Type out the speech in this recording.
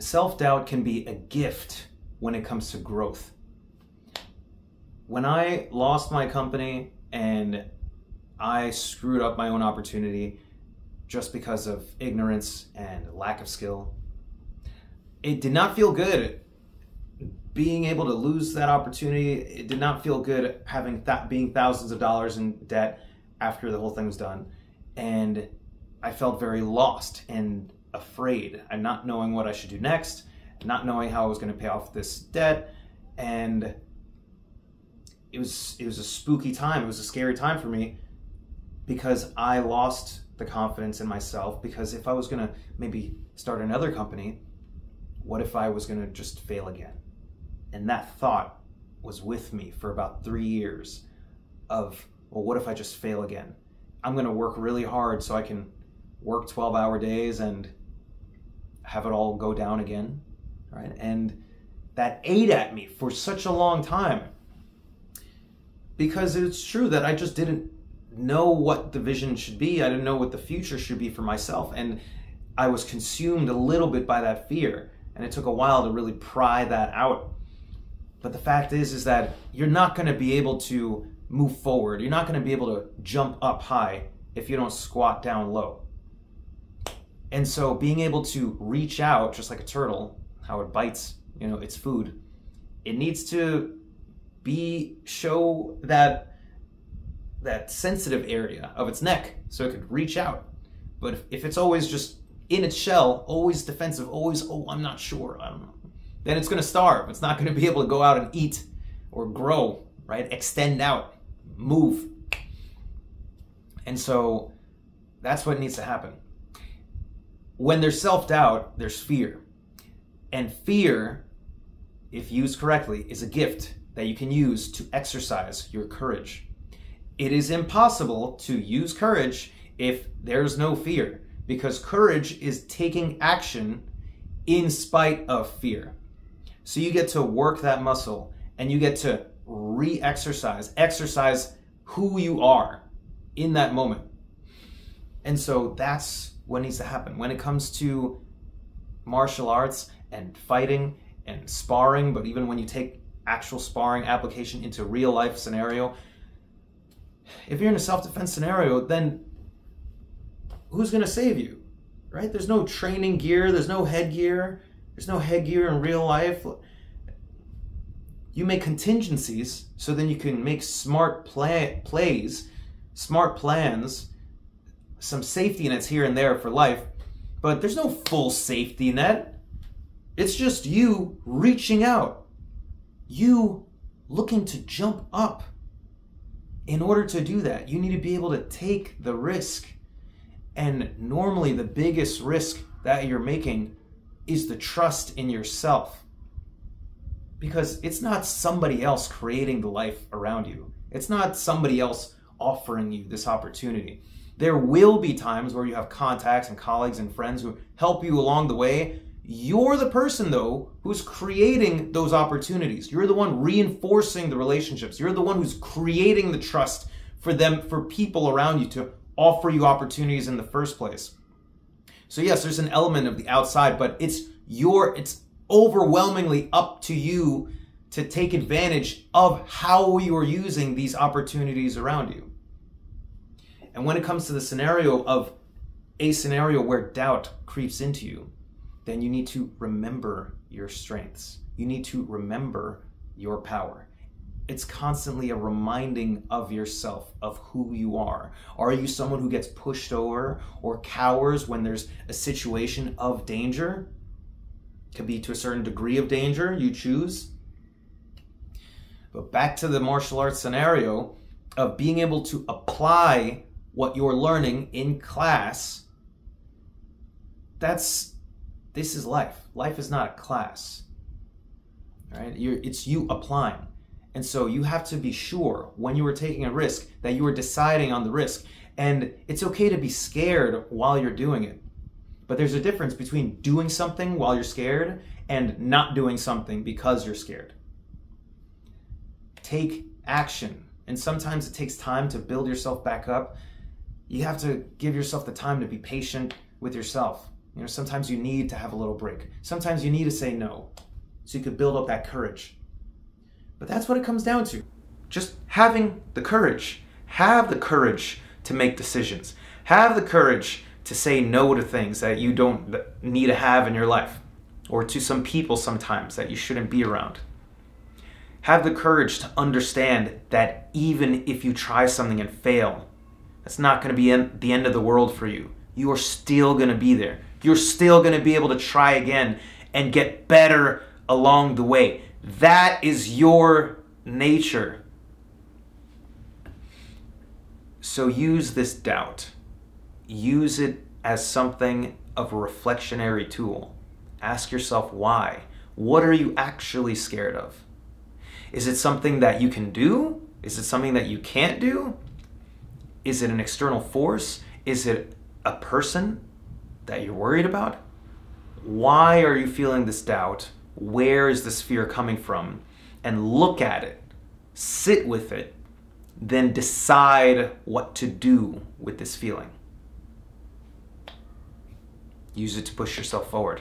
self-doubt can be a gift when it comes to growth. When I lost my company and I screwed up my own opportunity just because of ignorance and lack of skill, it did not feel good being able to lose that opportunity. It did not feel good having being thousands of dollars in debt after the whole thing was done. And I felt very lost and afraid and not knowing what I should do next, not knowing how I was going to pay off this debt. And it was a spooky time. It was a scary time for me because I lost the confidence in myself, because if I was going to maybe start another company, what if I was going to just fail again? And that thought was with me for about 3 years of, well, what if I just fail again? I'm going to work really hard so I can work 12-hour days and have it all go down again, right? And that ate at me for such a long time, because it's true that I just didn't know what the vision should be. I didn't know what the future should be for myself. And I was consumed a little bit by that fear. And it took a while to really pry that out. But the fact is that you're not going to be able to move forward. You're not going to be able to jump up high if you don't squat down low. And so being able to reach out, just like a turtle, how it bites, its food, it needs to show that sensitive area of its neck so it could reach out. But if it's always just in its shell, always defensive, always, oh, I'm not sure, I don't know, then it's going to starve. It's not going to be able to go out and eat or grow, right? Extend out, move. And so that's what needs to happen. When there's self-doubt, there's fear. And fear, if used correctly, is a gift that you can use to exercise your courage. It is impossible to use courage if there's no fear, because courage is taking action in spite of fear. So you get to work that muscle and you get to exercise who you are in that moment. And so that's what needs to happen. When it comes to martial arts and fighting and sparring, but even when you take actual sparring application into real life scenario, if you're in a self-defense scenario, then who's going to save you, right? There's no training gear, there's no headgear, there's no headgear in real life. You make contingencies so then you can make smart plays, smart plans, some safety nets here and there for life, but there's no full safety net. It's just you reaching out, you looking to jump up. In order to do that, you need to be able to take the risk. And normally the biggest risk that you're making is the trust in yourself. Because it's not somebody else creating the life around you. It's not somebody else offering you this opportunity. There will be times where you have contacts and colleagues and friends who help you along the way. You're the person, though, who's creating those opportunities. You're the one reinforcing the relationships. You're the one who's creating the trust for people around you to offer you opportunities in the first place. So yes, there's an element of the outside, but it's overwhelmingly up to you to take advantage of how you're using these opportunities around you. And when it comes to the scenario of a scenario where doubt creeps into you, then you need to remember your strengths. You need to remember your power. It's constantly a reminding of yourself of who you are. Are you someone who gets pushed over or cowers when there's a situation of danger? Could be to a certain degree of danger, you choose. But back to the martial arts scenario of being able to apply what you're learning in class. This is life. Life is not a class, right? It's you applying. And so you have to be sure when you are taking a risk that you are deciding on the risk. And it's okay to be scared while you're doing it. But there's a difference between doing something while you're scared and not doing something because you're scared. Take action. And sometimes it takes time to build yourself back up. You have to give yourself the time to be patient with yourself. Sometimes you need to have a little break. Sometimes you need to say no so you could build up that courage. But that's what it comes down to. Just having the courage. Have the courage to make decisions. Have the courage to say no to things that you don't need to have in your life, or to some people sometimes that you shouldn't be around. Have the courage to understand that even if you try something and fail, that's not going to be the end of the world for you. You are still going to be there. You're still going to be able to try again and get better along the way. That is your nature. So use this doubt. Use it as something of a reflectionary tool. Ask yourself why. What are you actually scared of? Is it something that you can do? Is it something that you can't do? Is it an external force? Is it a person that you're worried about? Why are you feeling this doubt? Where is this fear coming from? And look at it. Sit with it. Then decide what to do with this feeling. Use it to push yourself forward.